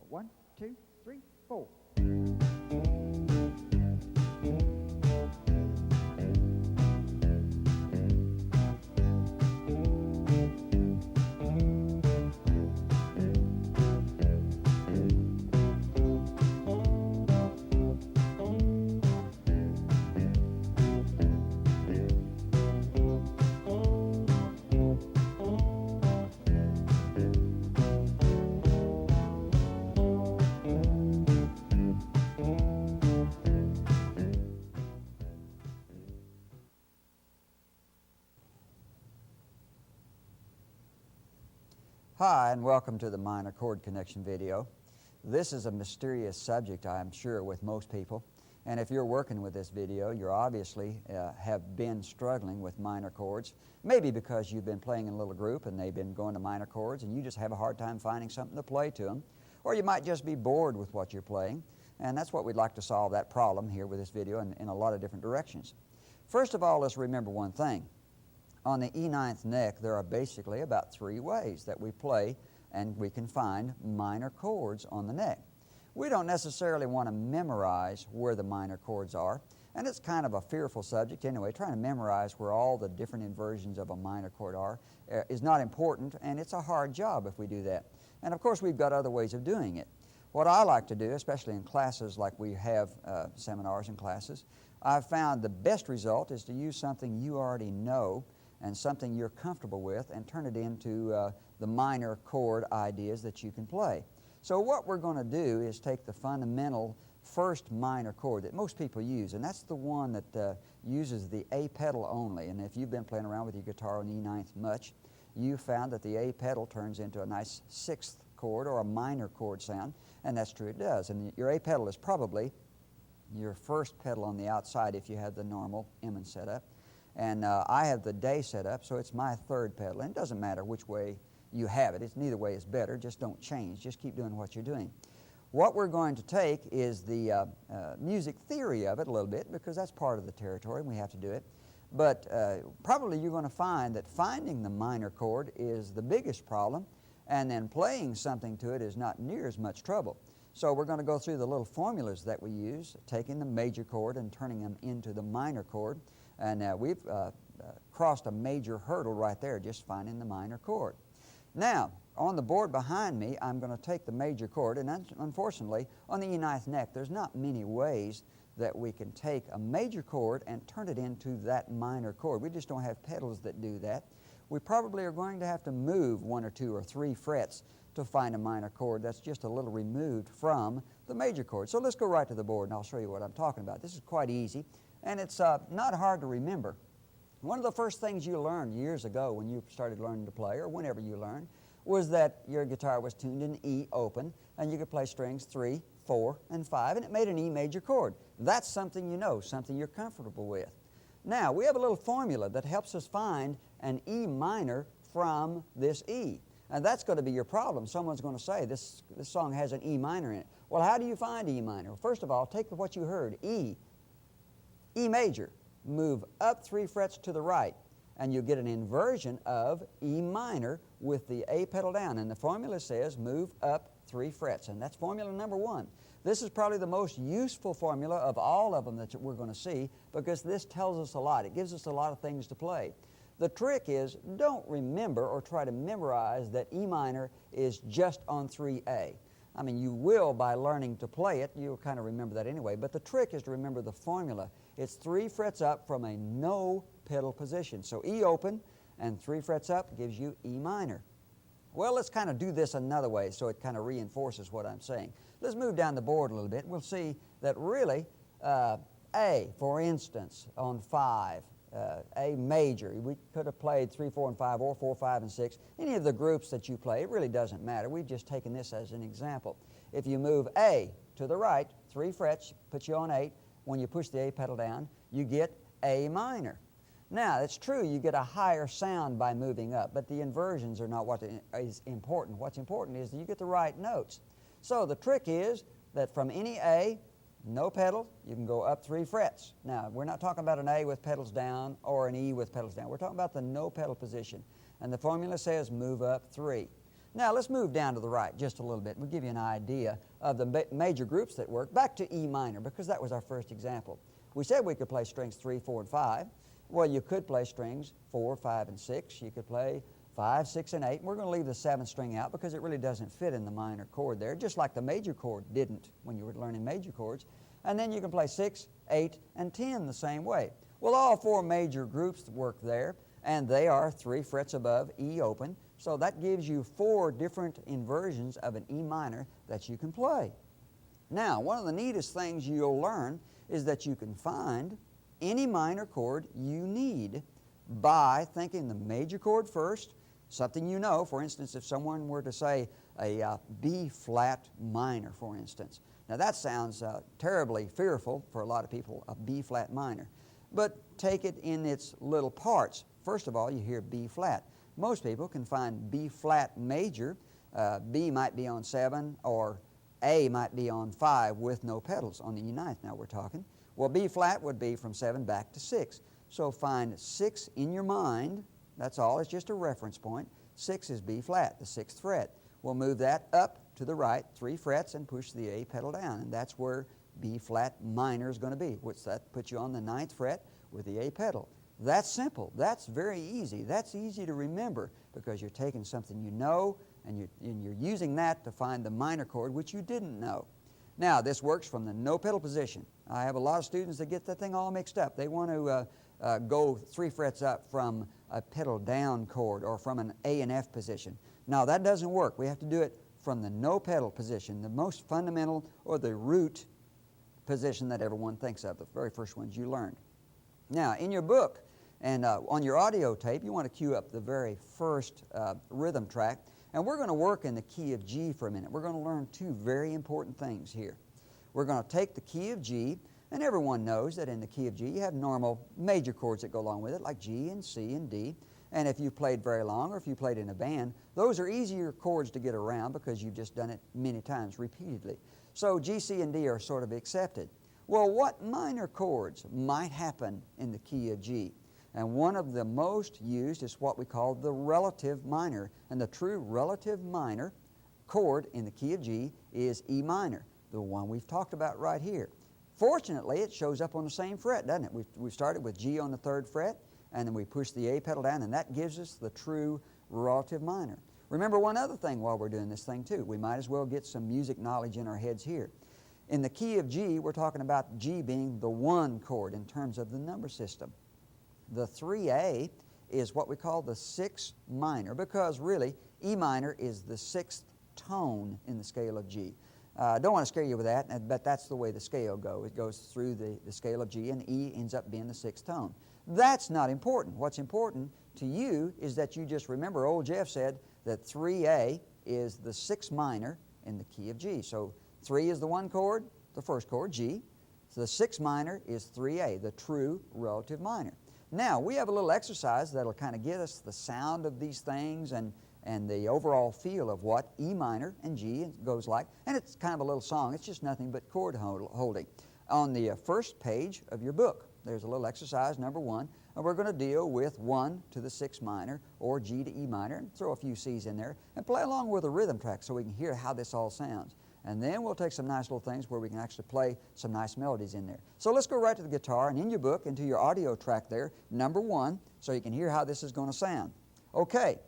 1, 2, 3, 4. Hi, and welcome to the minor chord connection video. This is a mysterious subject, I'm sure, with most people. And if you're working with this video, you obviously have been struggling with minor chords, maybe because you've been playing in a little group and they've been going to minor chords and you just have a hard time finding something to play to them. Or you might just be bored with what you're playing. And that's what we'd like to solve, that problem here with this video in a lot of different directions. First of all, let's remember one thing. On the E9th neck, there are basically about 3 ways that we play and we can find minor chords on the neck. We don't necessarily want to memorize where the minor chords are, and it's kind of a fearful subject anyway. Trying to memorize where all the different inversions of a minor chord are is not important, and it's a hard job if we do that. And of course, we've got other ways of doing it. What I like to do, especially in classes like we have seminars and classes, I've found the best result is to use something you already know and something you're comfortable with and turn it into the minor chord ideas that you can play. So what we're going to do is take the fundamental first minor chord that most people use, and that's the one that uses the A pedal only. And if you've been playing around with your guitar on E9th much, you found that the A pedal turns into a nice 6th chord or a minor chord sound, and that's true, it does. And your A pedal is probably your first pedal on the outside if you have the normal Emin setup. And I have the day set up, so it's my 3rd pedal. And it doesn't matter which way you have it. Neither way is better. Just don't change. Just keep doing what you're doing. What we're going to take is the music theory of it a little bit, because that's part of the territory and we have to do it. But probably you're going to find that finding the minor chord is the biggest problem, and then playing something to it is not near as much trouble. So we're going to go through the little formulas that we use, taking the major chord and turning them into the minor chord. And we've crossed a major hurdle right there, just finding the minor chord. Now, on the board behind me, I'm going to take the major chord, and unfortunately, on the E9th neck, there's not many ways that we can take a major chord and turn it into that minor chord. We just don't have pedals that do that. We probably are going to have to move 1 or 2 or 3 frets to find a minor chord that's just a little removed from the major chord. So let's go right to the board, and I'll show you what I'm talking about. This is quite easy. And it's not hard to remember. One of the first things you learned years ago when you started learning to play, or whenever you learned, was that your guitar was tuned in E open, and you could play strings 3, 4, and 5, and it made an E major chord. That's something you know, something you're comfortable with. Now, we have a little formula that helps us find an E minor from this E. And that's going to be your problem. Someone's going to say, this song has an E minor in it. Well, how do you find E minor? Well, first of all, take what you heard, E major, move up 3 frets to the right, and you get an inversion of E minor with the A pedal down. And the formula says move up 3 frets, and that's formula number 1. This is probably the most useful formula of all of them that we're going to see, because this tells us a lot. It gives us a lot of things to play. The trick is, don't remember or try to memorize that E minor is just on 3A. I mean, you will by learning to play it. You'll kind of remember that anyway. But the trick is to remember the formula. It's 3 frets up from a no pedal position. So E open and 3 frets up gives you E minor. Well, let's kind of do this another way so it kind of reinforces what I'm saying. Let's move down the board a little bit. We'll see that really A, for instance, on 5, A major. We could have played 3, 4, and 5, or 4, 5, and 6. Any of the groups that you play, it really doesn't matter. We've just taken this as an example. If you move A to the right, 3 frets, puts you on 8. When you push the A pedal down, you get A minor. Now, it's true you get a higher sound by moving up, but the inversions are not what is important. What's important is that you get the right notes. So the trick is that from any A, no pedal, you can go up 3 frets. Now, we're not talking about an A with pedals down or an E with pedals down. We're talking about the no pedal position. And the formula says move up 3. Now let's move down to the right just a little bit. We'll give you an idea of the major groups that work. Back to E minor, because that was our first example. We said we could play strings 3, 4, and 5. Well, you could play strings 4, 5, and 6. You could play 5, 6, and 8. We're going to leave the 7th string out because it really doesn't fit in the minor chord there, just like the major chord didn't when you were learning major chords. And then you can play 6, 8, and 10 the same way. Well, all 4 major groups work there, and they are 3 frets above E open. So that gives you 4 different inversions of an E minor that you can play. Now, one of the neatest things you'll learn is that you can find any minor chord you need by thinking the major chord first, something you know. For instance, if someone were to say a B flat minor, for instance. Now that sounds terribly fearful for a lot of people, a B flat minor. But take it in its little parts. First of all, you hear B flat. Most people can find B flat major. B might be on 7 or A might be on 5 with no pedals on the E9th now we're talking. Well, B flat would be from 7 back to 6. So find 6 in your mind. That's all. It's just a reference point. 6 is B flat, the 6th fret. We'll move that up to the right 3 frets and push the A pedal down, and that's where B flat minor is going to be, which that puts you on the 9th fret with the A pedal. That's simple. That's very easy. That's easy to remember because you're taking something you know and you're using that to find the minor chord which you didn't know. Now, this works from the no pedal position. I have a lot of students that get that thing all mixed up. They want to go 3 frets up from a pedal down chord or from an A and F position. Now, that doesn't work. We have to do it from the no pedal position, the most fundamental or the root position that everyone thinks of, the very first ones you learned. Now, in your book and on your audio tape, you want to cue up the very first rhythm track, and we're going to work in the key of G for a minute. We're going to learn 2 very important things here. We're going to take the key of G, and everyone knows that in the key of G you have normal major chords that go along with it, like G and C and D. And if you've played very long or if you played in a band, those are easier chords to get around because you've just done it many times repeatedly. So G, C, and D are sort of accepted. Well, what minor chords might happen in the key of G? And one of the most used is what we call the relative minor. And the true relative minor chord in the key of G is E minor, the one we've talked about right here. Fortunately, it shows up on the same fret, doesn't it? We've started with G on the 3rd fret, and then we push the A pedal down, and that gives us the true relative minor. Remember one other thing while we're doing this thing too. We might as well get some music knowledge in our heads here. In the key of G, we're talking about G being the 1 chord in terms of the number system. The 3A is what we call the 6th minor because really E minor is the 6th tone in the scale of G. I don't want to scare you with that, but that's the way the scale goes. It goes through the scale of G, and E ends up being the 6th tone. That's not important. What's important to you is that you just remember old Jeff said that 3A is the 6th minor in the key of G. So 3 is the 1 chord, the first chord, G. So the 6th minor is 3A, the true relative minor. Now, we have a little exercise that'll kind of get us the sound of these things and the overall feel of what E minor and G goes like. And it's kind of a little song. It's just nothing but chord holding. On the first page of your book, there's a little exercise, number 1, and we're going to deal with 1 to the 6th minor or G to E minor and throw a few C's in there and play along with a rhythm track so we can hear how this all sounds. And then we'll take some nice little things where we can actually play some nice melodies in there. So let's go right to the guitar and in your book into your audio track there, number 1, so you can hear how this is going to sound. Okay,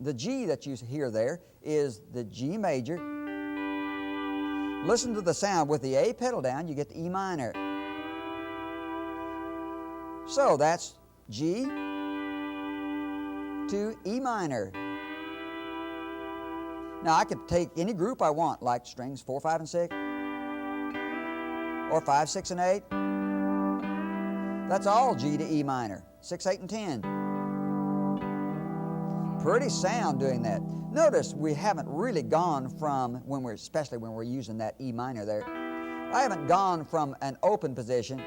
the G that you hear there is the G major. Listen to the sound. With the A pedal down, you get the E minor. So that's G to E minor. Now I could take any group I want, like strings 4, 5, and 6, or 5, 6, and 8. That's all G to E minor, 6, 8, and 10. Pretty sound doing that. Notice we haven't really gone from, especially when we're using that E minor there, I haven't gone from an open position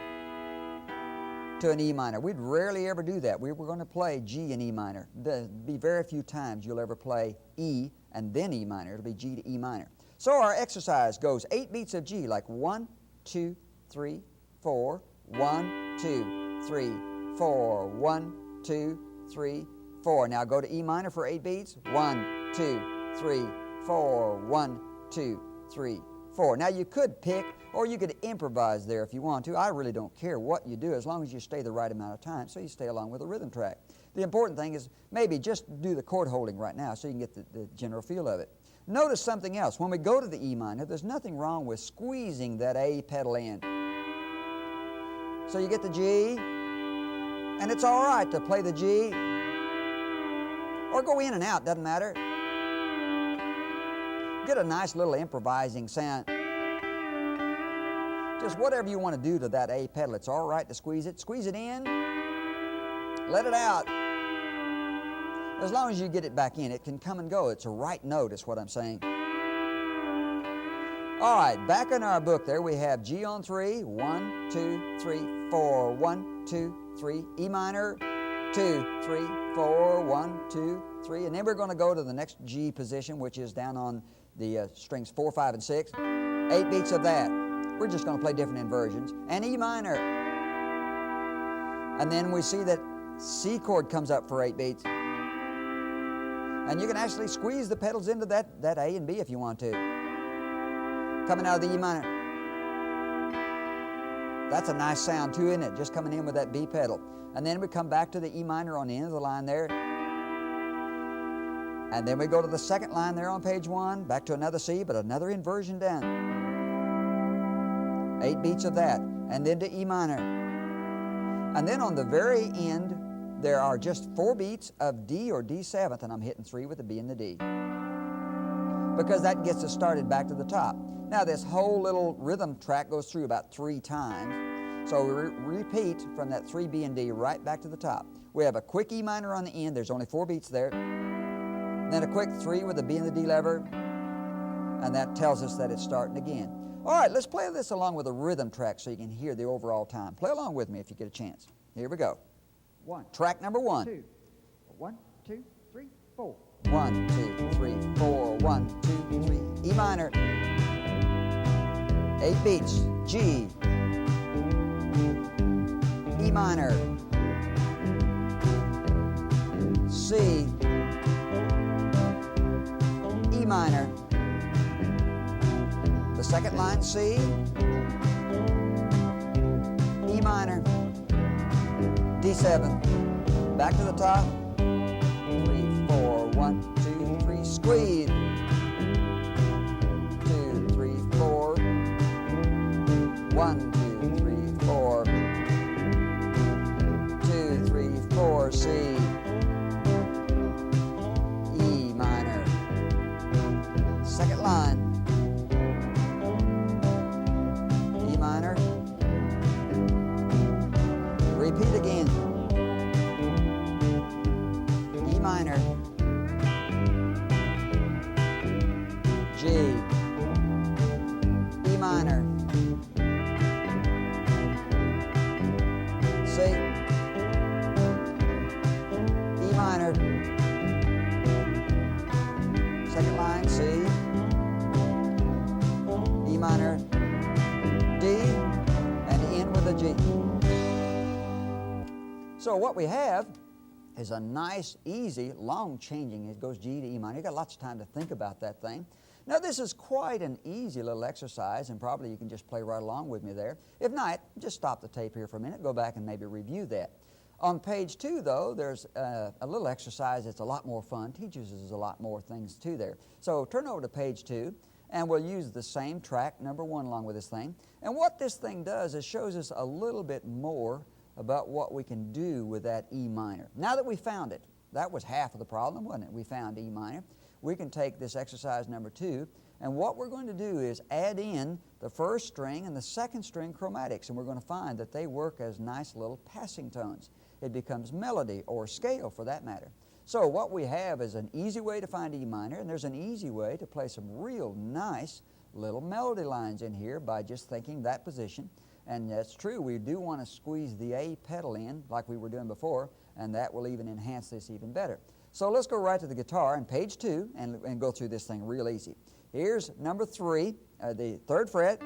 to an E minor. We'd rarely ever do that. We were going to play G and E minor. There'll be very few times you'll ever play E and then E minor. It'll be G to E minor. So our exercise goes 8 beats of G, like 1, 2, 3, 4, 1, 2, 3, 4, 1, 2, 3, 4. Now go to E minor for 8 beats. 1, 2, 3, 4. 1, 2, 3, 4. Now you could pick or you could improvise there if you want to. I really don't care what you do as long as you stay the right amount of time so you stay along with the rhythm track. The important thing is maybe just do the chord holding right now so you can get the general feel of it. Notice something else. When we go to the E minor, there's nothing wrong with squeezing that A pedal in. So you get the G, and it's all right to play the G or go in and out, doesn't matter. Get a nice little improvising sound. Just whatever you want to do to that A pedal, it's all right to squeeze it. Squeeze it in, let it out. As long as you get it back in, it can come and go. It's a right note is what I'm saying. All right, back in our book there we have G on 3, 1, 2, 3, 4, 1, 2, 3, E minor, 2, 3, 4, 1, 2, 3, and then we're going to go to the next G position, which is down on the strings 4, 5, and 6. 8 beats of that. We're just going to play different inversions. And E minor. And then we see that C chord comes up for 8 beats. And you can actually squeeze the pedals into that A and B if you want to. Coming out of the E minor. That's a nice sound too, isn't it? Just coming in with that B pedal. And then we come back to the E minor on the end of the line there. And then we go to the second line there on page 1, back to another C, but another inversion down. 8 beats of that. And then to E minor. And then on the very end, there are just 4 beats of D or D7th, and I'm hitting 3 with the B and the D. Because that gets us started back to the top. Now this whole little rhythm track goes through about 3 times. So we repeat from that 3 B and D right back to the top. We have a quick E minor on the end. There's only 4 beats there. Then a quick 3 with the B and the D lever. And that tells us that it's starting again. All right, let's play this along with a rhythm track so you can hear the overall time. Play along with me if you get a chance. Here we go. 1. Track number 1. 2. 1, 2, 3, 4. 1, 2, 3, 4. 1, 2, 3. E minor. 8 beats. G. E minor. C. E minor. The second line C. E minor. D7. Back to the top. 3, 4, 1, 2, 3. Squeeze. 2, 3, 4. 1, 2, 3, 4. 2, 3, 4. C. E minor. Second line. E minor. Repeat again. E minor. G. E minor. C. E minor. Second line C. E minor. D. And end with a G. So what we have is a nice, easy, long changing. It goes G to E minor. You've got lots of time to think about that thing. Now this is quite an easy little exercise, and probably you can just play right along with me there. If not, just stop the tape here for a minute, go back and maybe review that. On page 2, though, there's a little exercise that's a lot more fun, teaches us a lot more things too there. So turn over to page 2, and we'll use the same track, number 1, along with this thing. And what this thing does is shows us a little bit more about what we can do with that E minor. Now that we found it, that was half of the problem, wasn't it? We found E minor. We can take this exercise number 2, and what we're going to do is add in the first string and the second string chromatics, and we're going to find that they work as nice little passing tones. It becomes melody or scale for that matter. So what we have is an easy way to find E minor, and there's an easy way to play some real nice little melody lines in here by just thinking that position. And that's true, we do want to squeeze the A pedal in like we were doing before, and that will even enhance this even better. So let's go right to the guitar on page 2 and go through this thing real easy. Here's number 3, the 3rd fret,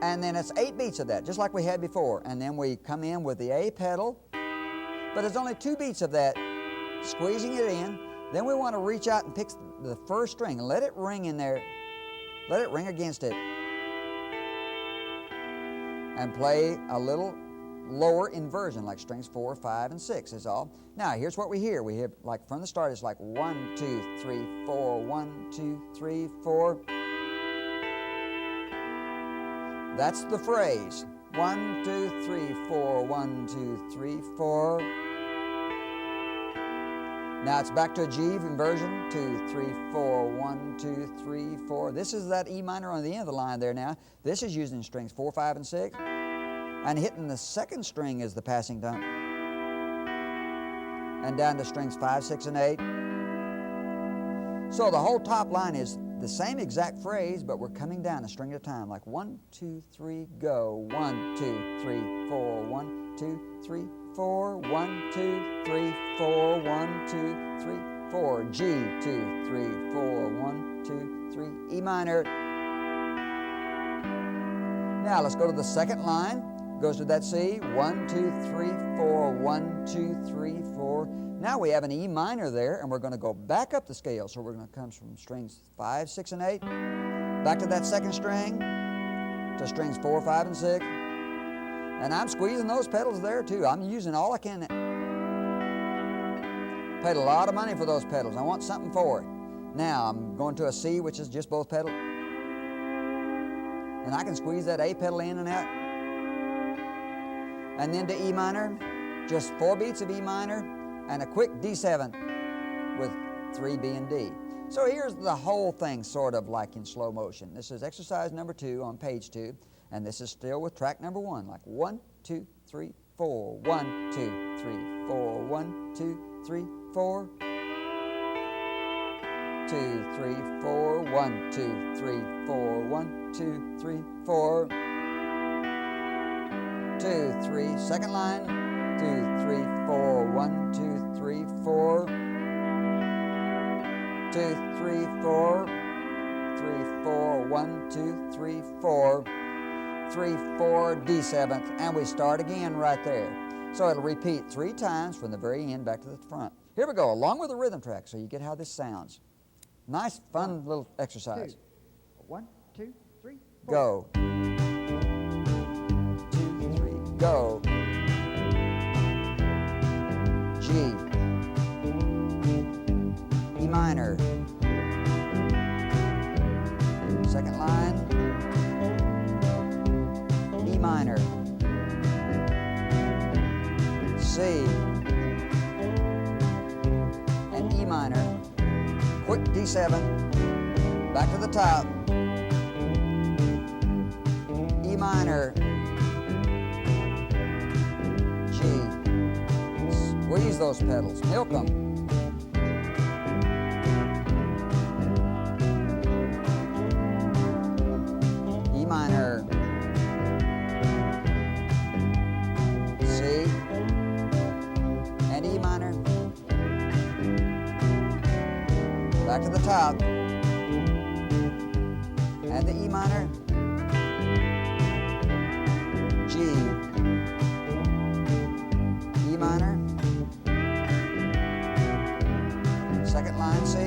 and then it's 8 beats of that, just like we had before. And then we come in with the A pedal, but there's only 2 beats of that, squeezing it in. Then we want to reach out and pick the first string and let it ring in there. Let it ring against it. And play a little lower inversion, like strings 4, 5, and 6 is all. Now, here's what we hear. We hear, like from the start, it's like 1, 2, 3, 4, 1, 2, 3, 4. That's the phrase. 1, 2, 3, 4, 1, 2, 3, 4. Now it's back to a G inversion. 2, 3, 4, 1, 2, 3, 4. This is that E minor on the end of the line there now. This is using strings 4, 5, and 6. And hitting the second string is the passing tone. And down to strings 5, 6, and 8. So the whole top line is the same exact phrase, but we're coming down a string at a time, like 1, 2, 3, go. 1, 2, 3, 4, 1, 2, 3, 4, 1, 2, 3, 4, 1, 2, 3, 4. G, 2, 3, 4, 1, 2, 3, E minor. Now let's go to the second line. Goes to that C. 1, 2, 3, 4, 1, 2, 3, 4. Now we have an E minor there, and we're going to go back up the scale. So we're going to come from strings 5, 6, and 8, back to that second string, to strings 4, 5, and 6. And I'm squeezing those pedals there too. I'm using all I can. Paid a lot of money for those pedals. I want something for it. Now I'm going to a C, which is just both pedals. And I can squeeze that A pedal in and out. And then to E minor, just 4 beats of E minor and a quick D7 with 3 B and D. So here's the whole thing sort of like in slow motion. This is exercise number 2 on page 2, and this is still with track number 1, like 1, 2, 3, 4, 1, 2, 3, 4, 1, 2, 3, 4. 2, 3, 4, 1, 2, 3, 4, 1, 2, 3, 4. 2, 3, second line. 2, 3, 4, 1, 2, 3, 4. 2, 3, 4. 3, 4, 1, 2, 3, 4. 3, 4, D7th, and we start again right there. So it'll repeat 3 times from the very end back to the front. Here we go, along with the rhythm track, so you get how this sounds. Nice, fun little exercise. 1, 2, 3, 4. Go. 2, 3, go. G. E minor. Second line. E minor. C. And E minor. Quick D7. Back to the top. E minor. G. Squeeze those pedals. Milk them. E minor. C. And E minor. Back to the top. And the E minor. G. E minor. Second line C.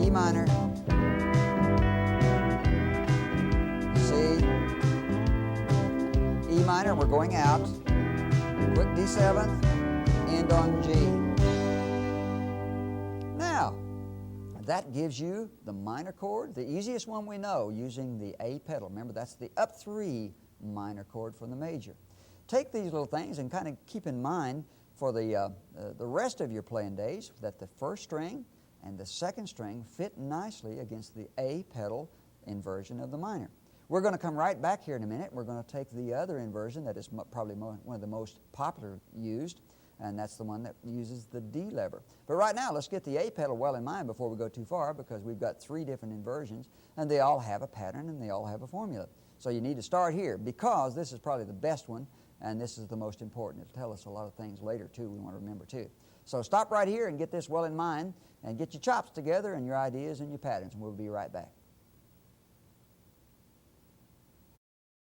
E minor. C. E minor, we're going out. Quick D7th, end on G. Now, that gives you the minor chord, the easiest one we know, using the A pedal. Remember, that's the up 3 minor chord from the major. Take these little things and kind of keep in mind for the rest of your playing days that the first string and the second string fit nicely against the A pedal inversion of the minor. We're going to come right back here in a minute. We're going to take the other inversion that is probably one of the most popular used, and that's the one that uses the D lever. But right now, let's get the A pedal well in mind before we go too far, because we've got 3 different inversions, and they all have a pattern and they all have a formula. So you need to start here, because this is probably the best one, and this is the most important. It'll tell us a lot of things later, too, we want to remember, too. So stop right here and get this well in mind, and get your chops together and your ideas and your patterns, and we'll be right back.